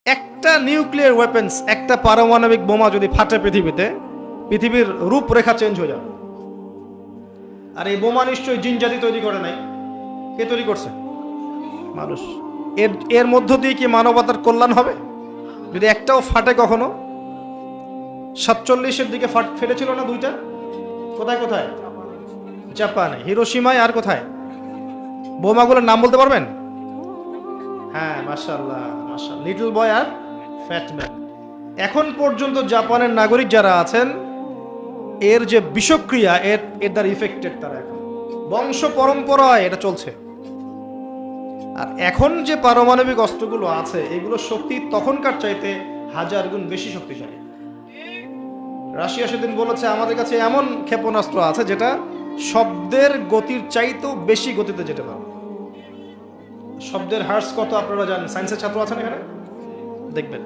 একটা nuclear weapons, একটা পারমাণবিক বোমা যদি ফাটে পৃথিবীতে, পৃথিবীর রূপরেখা চেঞ্জ হয়ে যাবে। আর এই বোমা নিশ্চয়ই জিন জাতি তৈরি করে নাই। কে তৈরি করছে? মানুষ। এর এর মধ্য দিয়ে কি মানবতার কল্যাণ হবে যদি একটাও ফাটে? কখনো 47-এর দিকে ফেটেছিল না দুইটা? কোথায় কোথায়? জাপানে, হিরোশিমায়, আর কোথায়? বোমাগুলোর নাম বলতে পারবেন? হ্যাঁ, মাশাআল্লাহ মাশাআল্লাহ, লিটল বয় আর ফ্যাট ম্যান। এখন পর্যন্ত জাপানের নাগরিক যারা আছেন, এর যে বিষক্রিয়া, এর দ্বারা ইফেক্টেড, তারা এখন বংশ পরম্পরায় এটা চলছে। আর এখন যে পারমাণবিক অস্ত্রগুলো আছে, এগুলো শক্তি তখনকার চাইতে 1000 গুণ বেশি শক্তিশালী। রাশিয়া সেদিন বলেছে আমাদের কাছে এমন ক্ষেপণাস্ত্র আছে যেটা শব্দের গতির চাইতেও বেশি গতিতে যেতে পারে। শব্দের হার্স কত আপনারা জানেন? সায়েন্সের ছাত্র আছেন এখানে? দেখবেন।